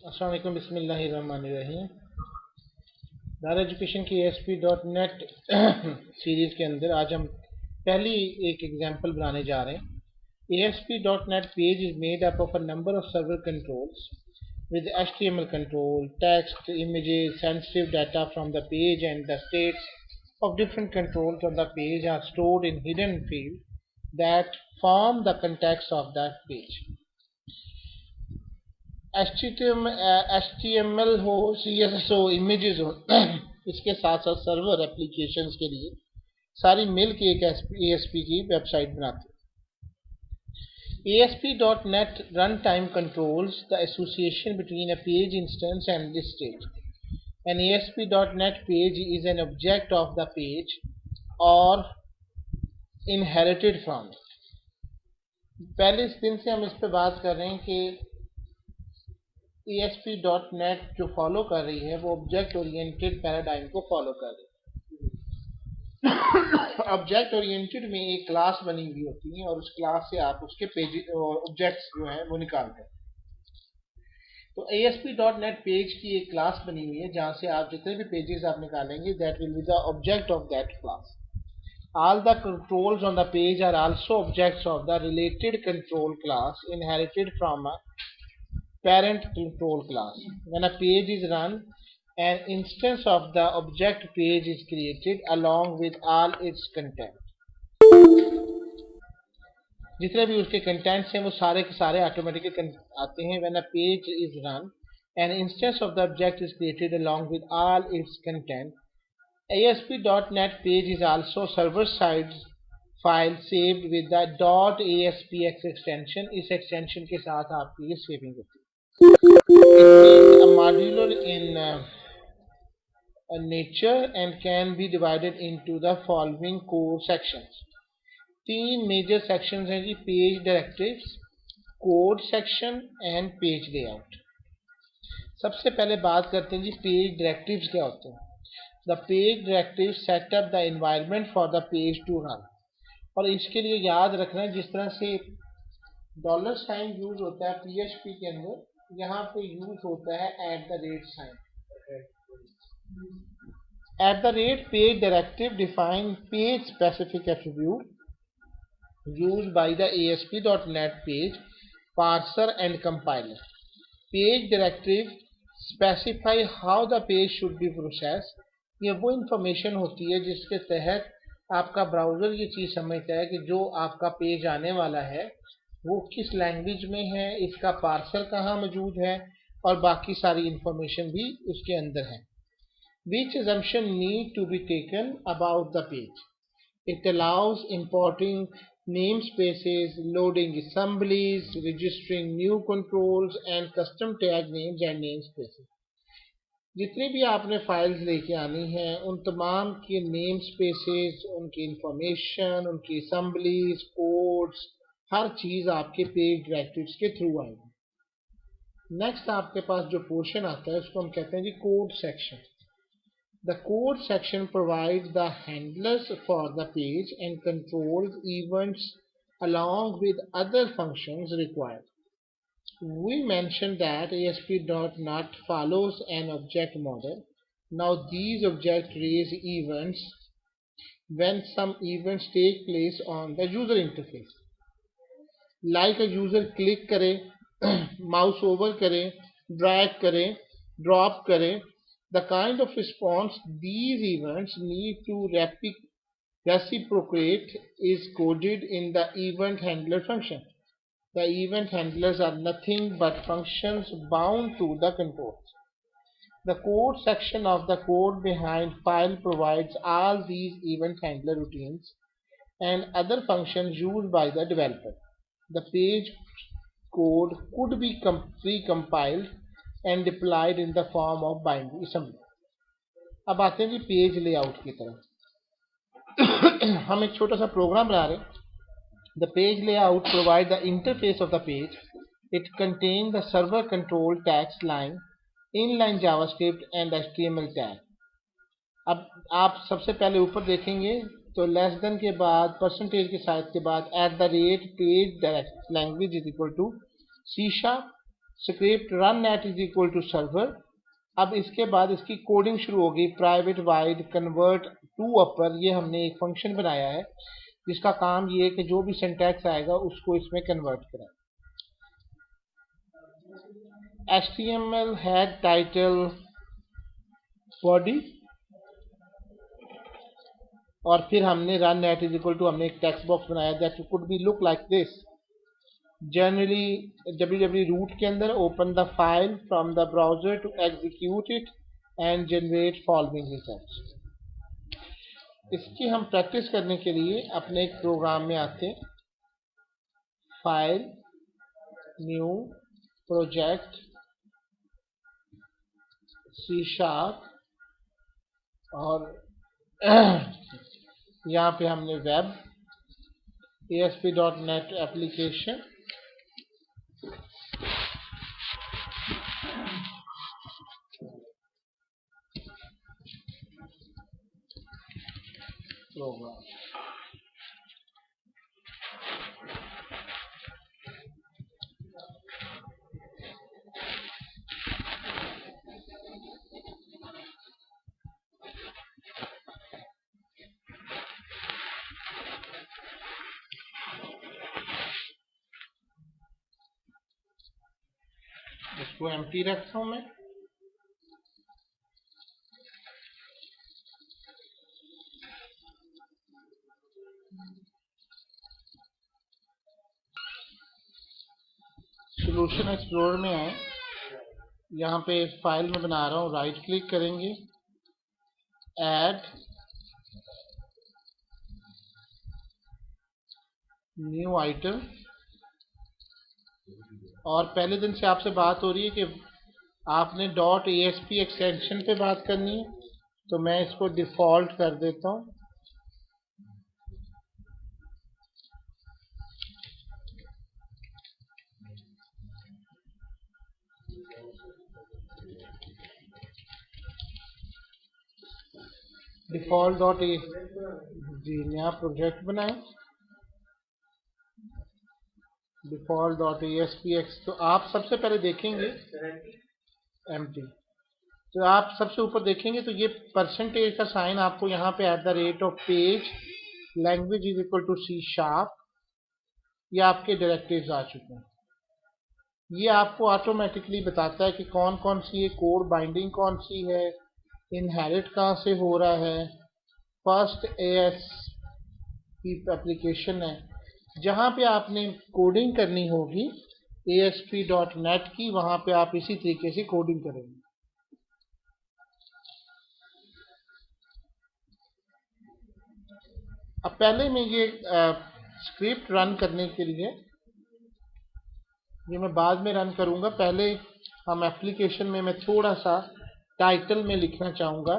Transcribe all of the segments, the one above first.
अस्सलाम वालेकुम, बिस्मिल्लाहिर्रहमानिर्रहीम। दारा एजुकेशन की ASP.NET सीरीज़ के अंदर आज हम पहली एक एग्जांपल बनाने जा रहे हैं। ASP.NET page is made up of a number of server controls with HTML control, text, images, sensitive data from the page, and the states of different controls on the page are stored in hidden fields that form the context of that page. HTML हो, CSS हो, images हो, इसके साथ साथ server applications के लिए सारी मिल के एक ASP की वेबसाइट बनाते हैं। ASP.NET runtime controls the association between a page instance and this state. An ASP.NET page is an object of the page or inherited from it. पहले इस दिन से हम इस पे बात कर रहे हैं कि ASP.NET जो फॉलो कर रही है वो ऑब्जेक्ट ओरिएंटेड पैराडाइम को फॉलो कर रही है। ऑब्जेक्ट ओरिएंटेड में एक क्लास बनी हुई होती है और उस क्लास से आप उसके पेज और ऑब्जेक्ट्स जो हैं वो निकालते हैं। तो ASP.NET पेज की एक क्लास बनी हुई है जहां से आप जितने भी पेजेस आप निकालेंगे that will be the object of that class. All the controls on the page are also objects of the related control class inherited from a parent control class. When a page is run, an instance of the object page is created along with all its content. जितने भी उसके contents हैं वो सारे के सारे automatically आते हैं। When a page is run, an instance of the object is created along with all its content. ASP.NET page is also server-side file saved with the .aspx extension. इस extension के साथ आपकी ये saving होती है। It is a modular in nature and can be divided into the following core sections. तीन major sections हैं जी, page directives, code section and page layout. सबसे पहले बात करते हैं जी page directives क्या होते हैं। The page directives set up the environment for the page to run. और इसके लिए याद रखना है जिस तरह से डॉलर साइन यूज होता है PHP के अंदर, यहाँ पे यूज होता है @ sign. @page directive define page specific attribute used by the ASP.NET page parser and compiler. Page directive specify how the page should be processed. ये वो इंफॉर्मेशन होती है जिसके तहत आपका ब्राउज़र ये चीज़ समझता है कि जो आपका पेज आने वाला है वो किस लैंग्वेज में है, इसका पार्सर कहाँ मौजूद है और बाकी सारी इंफॉर्मेशन भी उसके अंदर है। Which assumption need to be taken about the page? It allows importing namespaces, loading assemblies, registering new controls and custom tag names and namespaces. जितनी भी आपने फाइल्स लेके आनी हैं उन तमाम के नेम स्पेसेस, उनकी इंफॉर्मेशन, उनकी असम्बलीज, कोड्स, हर चीज़ आपके पेज डायरेक्टिव्स के थ्रू आएगी। नेक्स्ट आपके पास जो पोर्शन आता है उसको हम कहते हैं जी code section. The code section provides the handlers for the page and controls events along with other functions required. We mentioned that ASP.NET follows an object model. Now these objects raise events when some events take place on the user interface. Like a user click करे, mouse over करे, drag करे, drop करे, the kind of response these events need to reciprocate is coded in the event handler function. The event handlers are nothing but functions bound to the controls. The code section of the code behind file provides all these event handler routines and other functions used by the developer. The page code could be pre-compiled and deployed in the form of binary assembly. अब आते हैं जी page layout की तरफ। हम एक छोटा सा programme बना रहे हैं। The page layout provides the interface of the page. It contains the server control text line, inline JavaScript and HTML tag. अब आप सबसे पहले ऊपर देखेंगे तो लेस देन के बाद परसेंटेज के साथ के बाद @ page direct language is equal to C# script runat is equal to server. अब इसके बाद इसकी कोडिंग शुरू होगी। Private void convert to upper, ये हमने एक फंक्शन बनाया है जिसका काम ये है कि जो भी सिंटैक्स आएगा उसको इसमें कन्वर्ट करें। HTML हेड टाइटल बॉडी, और फिर हमने runat is equal to हमने एक टेक्स्ट बॉक्स बनाया that could be look like this. Generally www root के अंदर open the file from the browser to execute it and generate following results. इसकी हम प्रैक्टिस करने के लिए अपने एक प्रोग्राम में आते हैं, फाइल, न्यू, प्रोजेक्ट, C#, और यहाँ पे हमने वेब ASP.NET एप्लीकेशन, प्रोग्राम। इसको एम्प्टी रखता हूं मैं। सॉल्यूशन एक्सप्लोरर में आए, यहाँ पे फाइल में बना रहा हूँ, राइट क्लिक करेंगे, ऐड न्यू आइटम, और पहले दिन से आपसे बात हो रही है कि आपने .asp एक्सटेंशन पे बात करनी है, तो मैं इसको डिफॉल्ट कर देता हूँ। डिफॉल्ट जी नया प्रोजेक्ट बनाएं, default.aspx। तो आप सबसे पहले देखेंगे एम्प्टी, तो आप सबसे ऊपर देखेंगे तो ये परसेंटेज का साइन आपको यहाँ पे @पेज language is equal to C#, ये आपके डायरेक्टिव्स आ चुके हैं। ये आपको ऑटोमेटिकली बताता है कि कौन कौन सी है कोड बाइंडिंग, कौन सी है, इनहेरिट कहाँ से हो रहा है, फर्स्ट ASP एप्लीकेशन है। जहाँ पे आपने कोडिंग करनी होगी ASP.NET की, वहाँ पे आप इसी तरीके से कोडिंग करेंगे। अब पहले में ये स्क्रिप्ट रन करने के लिए, ये मैं बाद में रन करूँगा, पहले हम एप्लीकेशन में मैं थोड़ा सा टाइटल में लिखना चाहूँगा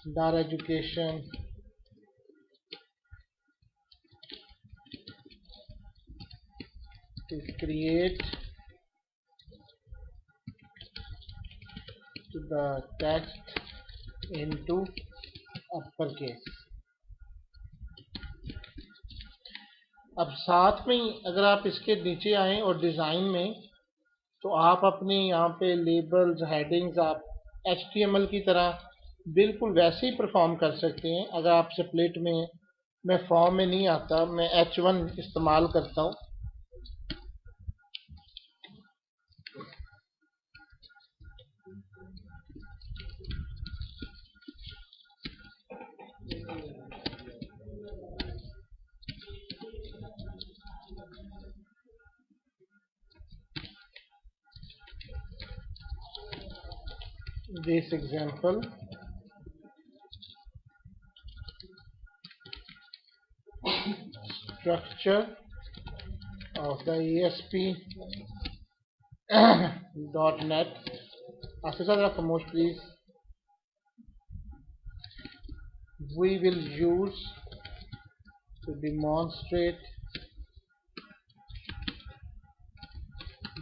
डार education to create the text into uppercase। अब साथ में ही अगर आप इसके नीचे आएं और डिज़ाइन में, तो आप अपने यहाँ पे लेबल्स, हेडिंग्स आप HTML की तरह बिल्कुल वैसे ही परफॉर्म कर सकते हैं। अगर आप स्प्लिट में, मैं फॉर्म में नहीं आता, मैं H1 इस्तेमाल करता हूँ। This example structure of the ASP.NET। After the promote please, we will use to demonstrate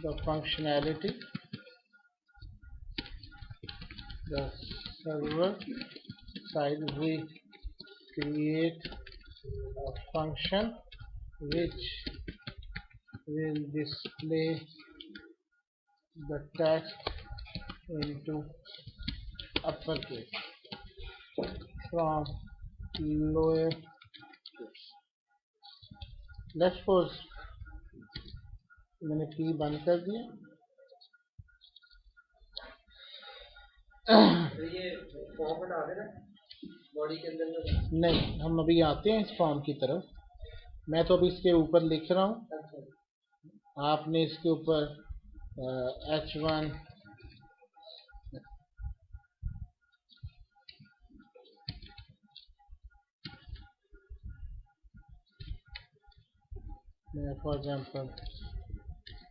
the functionality, the server side we create a function which will display the text into uppercase from lower case. Let's suppose मैंने की बंद कर दिया। ये form हटा देना body के अंदर में। नहीं, हम अभी आते हैं इस फॉर्म की तरफ। मैं तो अभी इसके ऊपर लिख रहा हूँ, आपने इसके ऊपर H1 फॉर एग्जाम्पल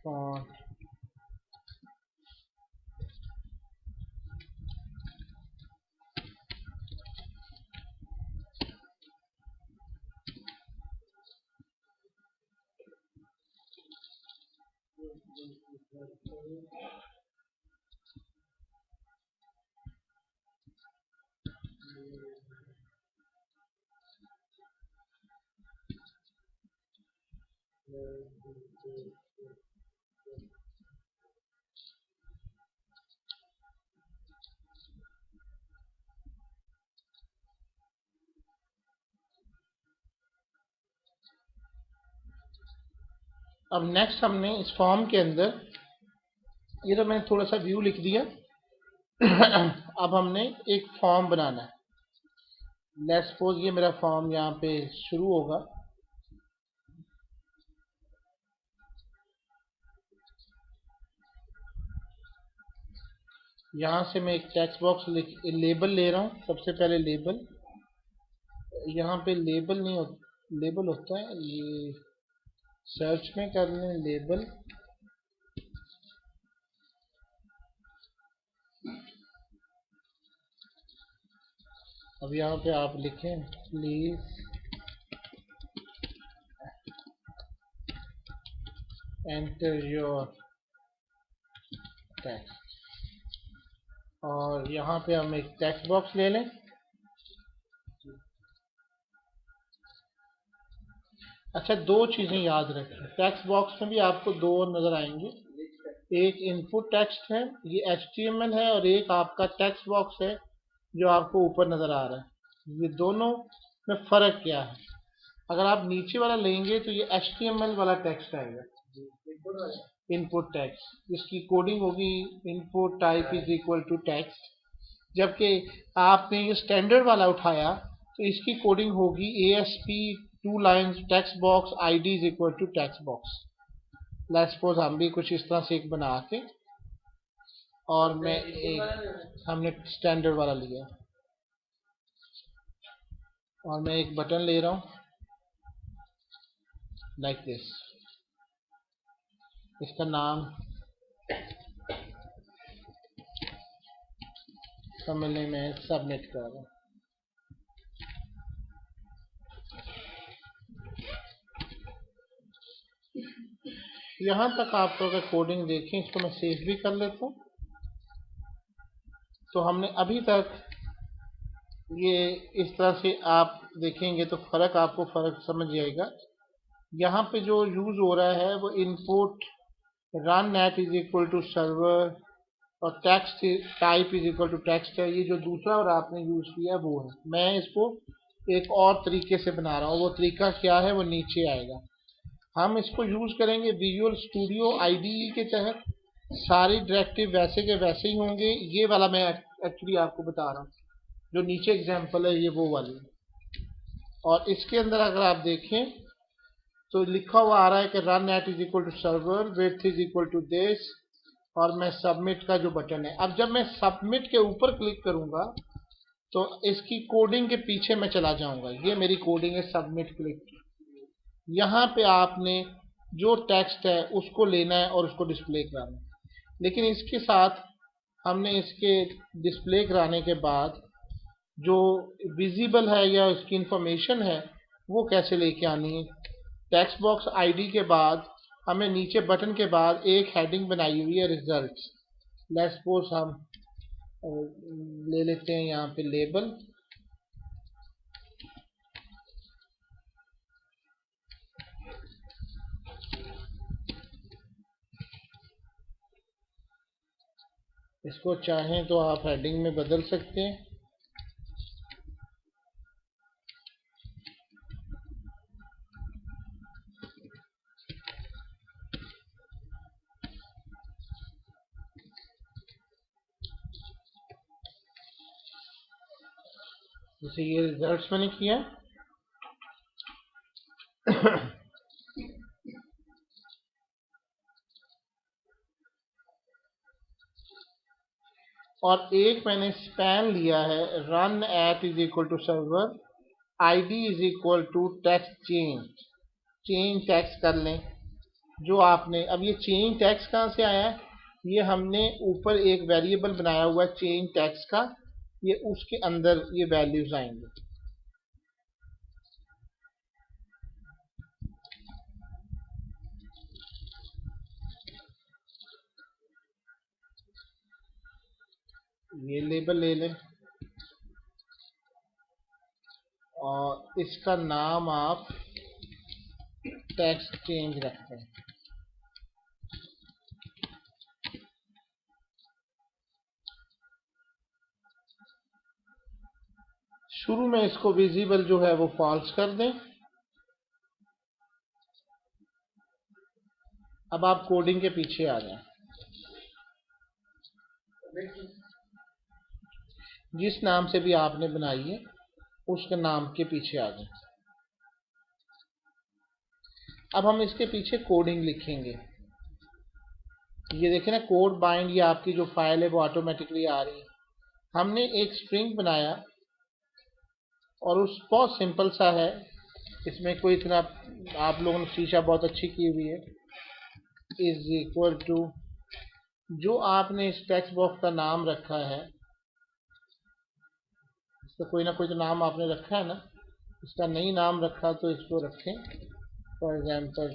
फॉन्ट अब नेक्स्ट हमने इस फॉर्म के अंदर, ये तो मैंने थोड़ा सा व्यू लिख दिया। अब हमने एक फॉर्म बनाना है। लेट्स सपोज ये मेरा फॉर्म यहाँ पे शुरू होगा। यहाँ से मैं एक टेक्स्ट बॉक्स लेबल ले रहा हूँ। सबसे पहले लेबल, यहाँ पे लेबल नहीं लेबल होता है, ये सर्च में कर लें लेबल। अब यहाँ पे आप लिखें प्लीज एंटर योर टेक्स्ट, और यहाँ पे हम एक टेक्स्ट बॉक्स ले लें। अच्छा, दो चीजें याद रखें, टेक्स्ट बॉक्स में भी आपको दो नजर आएंगे। एक इनपुट टेक्स्ट है, ये HTML है, और एक आपका टेक्स्ट बॉक्स है जो आपको ऊपर नजर आ रहा है। ये दोनों में फर्क क्या है? अगर आप नीचे वाला लेंगे तो ये HTML वाला टेक्स्ट आएगा, इनपुट टेक्स्ट, जिसकी कोडिंग होगी input type is equal to text. जबकि आपने ये स्टैंडर्ड वाला उठाया तो इसकी कोडिंग होगी ASP 2 lines text box ID is equal to text box. Let's suppose हम भी कुछ इस तरह से एक बना के, और मैं एक, हमने स्टैंडर्ड वाला लिया, और मैं एक बटन ले रहा हूँ लाइक दिस। इसका नाम समझने में सबमिट कर रहा हूँ। यहाँ तक आपको अगर कोडिंग देखें, इसको मैं सेव भी कर लेता हूँ। तो हमने अभी तक ये इस तरह से आप देखेंगे तो आपको फर्क समझ जाएगा। यहाँ पे जो यूज हो रहा है वो input runat is equal to server और text type is equal to text है। ये जो दूसरा और आपने यूज किया वो है। मैं इसको एक और तरीके से बना रहा हूँ, वो तरीका क्या है वो नीचे आएगा। हम इसको यूज करेंगे विजुअल स्टूडियो IDE के तहत। सारी डायरेक्टिव वैसे के वैसे ही होंगे। ये वाला मैं एक्चुअली आपको बता रहा हूँ, जो नीचे एग्जांपल है ये वो वाली। और इसके अंदर अगर आप देखें तो लिखा हुआ आ रहा है कि runat is equal to server width is equal to this, और मैं सबमिट का जो बटन है, अब जब मैं सबमिट के ऊपर क्लिक करूंगा तो इसकी कोडिंग के पीछे मैं चला जाऊंगा। ये मेरी कोडिंग है सबमिट क्लिक। यहाँ पे आपने जो टेक्स्ट है उसको लेना है और उसको डिस्प्ले कराना है। लेकिन इसके साथ हमने इसके डिस्प्ले कराने के बाद जो विजिबल है या उसकी इंफॉर्मेशन है वो कैसे लेके आनी है। टेक्स्ट बॉक्स ID के बाद हमें नीचे बटन के बाद एक हेडिंग बनाई हुई है रिजल्ट्स। लेट्स सपोज हम ले लेते हैं यहाँ पे लेबल। इसको चाहें तो आप हेडिंग में बदल सकते हैं। जैसे ये रिजल्ट्स मैंने किया और एक मैंने स्पैन लिया है, runat is equal to server ID is equal to text change text कर लें। जो आपने अब ये चेंज टेक्स्ट कहाँ से आया है, ये हमने ऊपर एक वेरिएबल बनाया हुआ है चेंज टेक्स्ट का, ये उसके अंदर ये वैल्यूज आएंगे। ये लेबल ले लें और इसका नाम आप टेक्स्ट चेंज रखते हैं। शुरू में इसको विजिबल जो है वो फॉल्स कर दें। अब आप कोडिंग के पीछे आ जाएं। जिस नाम से भी आपने बनाई है उसके नाम के पीछे आ जाएं। अब हम इसके पीछे कोडिंग लिखेंगे। ये देखें ना, कोड बाइंड, ये आपकी जो फाइल है वो ऑटोमेटिकली आ रही है। हमने एक स्ट्रिंग बनाया और उस बहुत सिंपल सा है, इसमें कोई इतना, आप लोगों ने शीशा बहुत अच्छी की हुई है, इज इक्वल टू जो आपने इस टेक्स्ट बॉक्स का नाम रखा है, इसका कोई ना कोई तो नाम आपने रखा है ना, इसका नहीं नाम रखा तो इसको रखें, फॉर एग्जांपल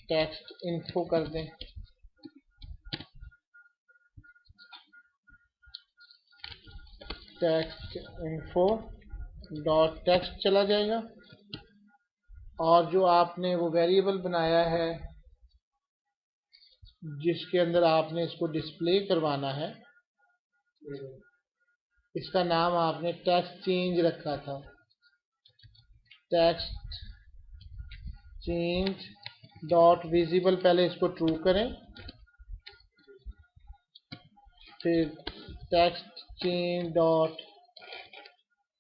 टेक्स्ट इन्फो कर दें। टेक्स्ट इन्फो डॉट टेक्स्ट चला जाएगा और जो आपने वो वेरिएबल बनाया है जिसके अंदर आपने इसको डिस्प्ले करवाना है, इसका नाम आपने टेक्स्ट चेंज रखा था। टेक्स्ट चेंज डॉट विजिबल, पहले इसको ट्रू करें, फिर text change dot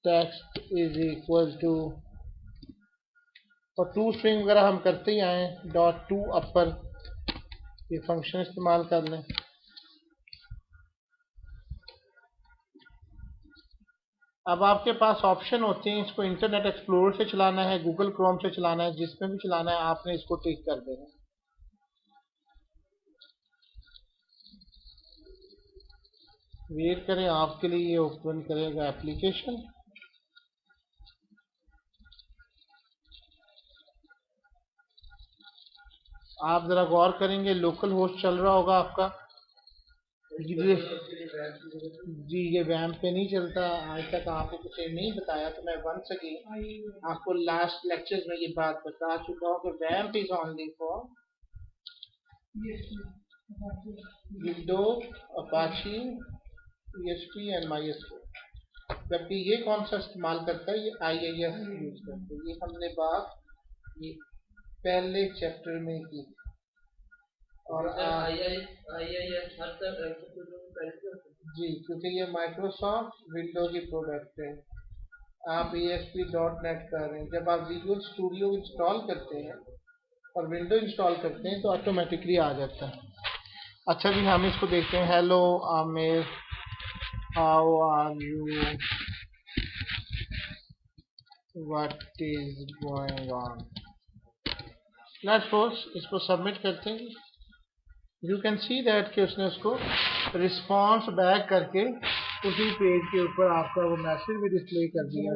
text is equal to, और टू स्ट्रिंग वगैरह हम करते ही आए, डॉट टू अपर, ये फंक्शन इस्तेमाल कर लें। अब आपके पास ऑप्शन होते हैं, इसको इंटरनेट एक्सप्लोरर से चलाना है, गूगल क्रोम से चलाना है, जिसमें भी चलाना है आपने इसको टिक कर देना। वेट करें, आपके लिए ये ओपन करेगा एप्लीकेशन। आप जरा गौर करेंगे, लोकल होस्ट चल रहा होगा आपका। जी ये वैम पे नहीं चलता, आज तक आपको कुछ नहीं बताया, तो मैं वंस अगेन आपको लास्ट लेक्चर्स में ये बात बता चुका हूँ कि वैम्प is only for window, Apache, PHP and MySQL। जबकि ये कौन सा इस्तेमाल करता है, ये IIS यूज करता है। ये हमने बात ये पहले चैप्टर में की। और जी, क्योंकि ये माइक्रोसॉफ्ट विंडो की प्रोडक्ट है, आप ASP.NET कर रहे हैं। जब आप विजुअल स्टूडियो इंस्टॉल करते हैं और विंडो इंस्टॉल करते हैं तो ऑटोमेटिकली आ जाता है। अच्छा जी, हम इसको देखते हैं। Hello Aamir, how are you, what is going on. Let's suppose इसको सबमिट करते हैं। यू कैन सी दैट कि उसने उसको रिस्पॉन्स बैक करके उसी पेज के ऊपर आपका वो मैसेज भी डिस्प्ले कर दिया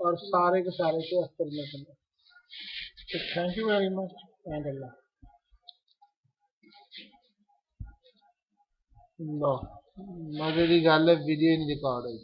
और सारे के सारे को अख्तर में करना। Thank you very much and Allah. लो मजे की गल है, वीडियो नहीं रिकॉर्ड हुई।